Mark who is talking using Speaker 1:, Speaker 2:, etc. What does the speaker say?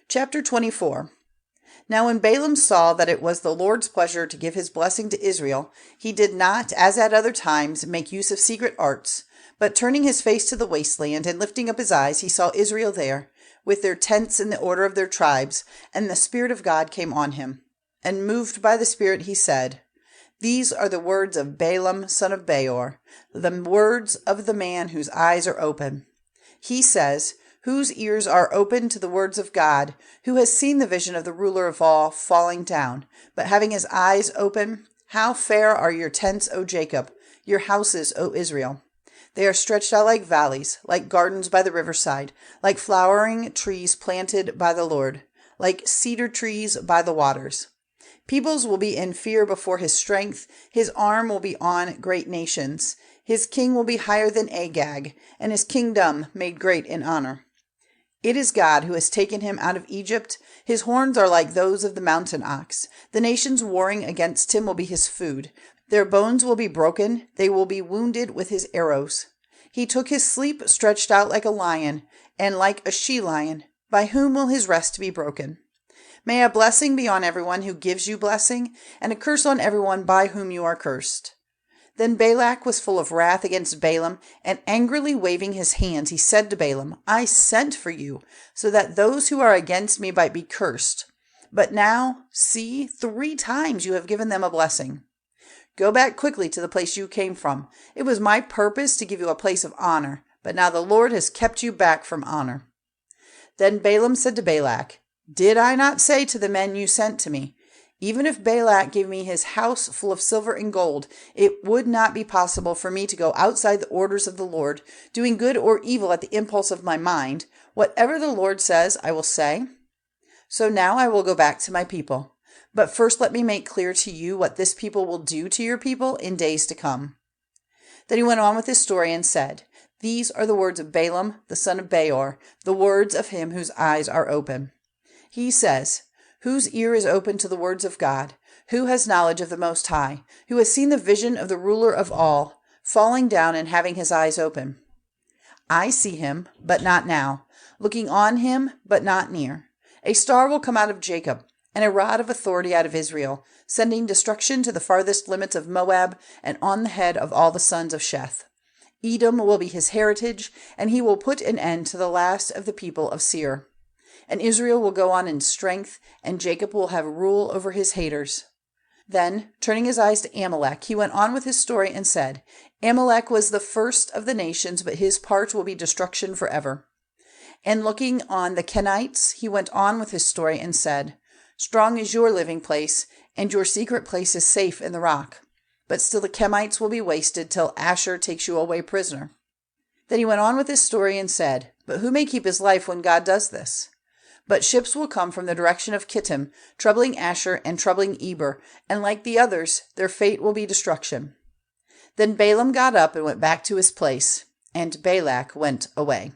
Speaker 1: Chapter 24. Now when Balaam saw that it was the Lord's pleasure to give his blessing to Israel, he did not, as at other times, make use of secret arts, but turning his face to the wasteland and lifting up his eyes, he saw Israel there, with their tents in the order of their tribes, and the Spirit of God came on him. And moved by the Spirit he said, These are the words of Balaam son of Béor, the words of the man whose eyes are open. He says, Whose ears are open to the words of God, who has seen the vision of the ruler of all falling down, but having his eyes open. How fair are your tents, O Jacob, your houses, O Israel. They are stretched out like valleys, like gardens by the riverside, like flowering trees planted by the Lord, like cedar trees by the waters. Peoples will be in fear before his strength. His arm will be on great nations. His king will be higher than Agag, and his kingdom made great in honor. It is God who has taken him out of Egypt. His horns are like those of the mountain ox. The nations warring against him will be his food. Their bones will be broken. They will be wounded with his arrows. He took his sleep stretched out like a lion, and like a she-lion. By whom will his rest be broken? May a blessing be on everyone who gives you blessing, and a curse on everyone by whom you are cursed. Then Balak was full of wrath against Balaam, and angrily waving his hands, he said to Balaam, I sent for you, so that those who are against me might be cursed. But now, see, 3 times you have given them a blessing. Go back quickly to the place you came from. It was my purpose to give you a place of honor, but now the Lord has kept you back from honor. Then Balaam said to Balak, Did I not say to the men you sent to me, Even if Balak gave me his house full of silver and gold, it would not be possible for me to go outside the orders of the Lord, doing good or evil at the impulse of my mind. Whatever the Lord says, I will say. So now I will go back to my people. But first let me make clear to you what this people will do to your people in days to come. Then he went on with his story and said, These are the words of Balaam, the son of Béor, the words of him whose eyes are open. He says, Whose ear is open to the words of God? Who has knowledge of the Most High? Who has seen the vision of the ruler of all, falling down and having his eyes open? I see him, but not now, looking on him, but not near. A star will come out of Jacob, and a rod of authority out of Israel, sending destruction to the farthest limits of Moab, and on the head of all the sons of Sheth. Edom will be his heritage, and he will put an end to the last of the people of Seir. And Israel will go on in strength, and Jacob will have rule over his haters. Then, turning his eyes to Amalek, he went on with his story and said, Amalek was the first of the nations, but his part will be destruction forever. And looking on the Kenites, he went on with his story and said, Strong is your living place, and your secret place is safe in the rock. But still the Kenites will be wasted till Asher takes you away prisoner. Then he went on with his story and said, But who may keep his life when God does this? But ships will come from the direction of Kittim, troubling Asher and troubling Eber, and like the others, their fate will be destruction. Then Balaam got up and went back to his place, and Balak went away.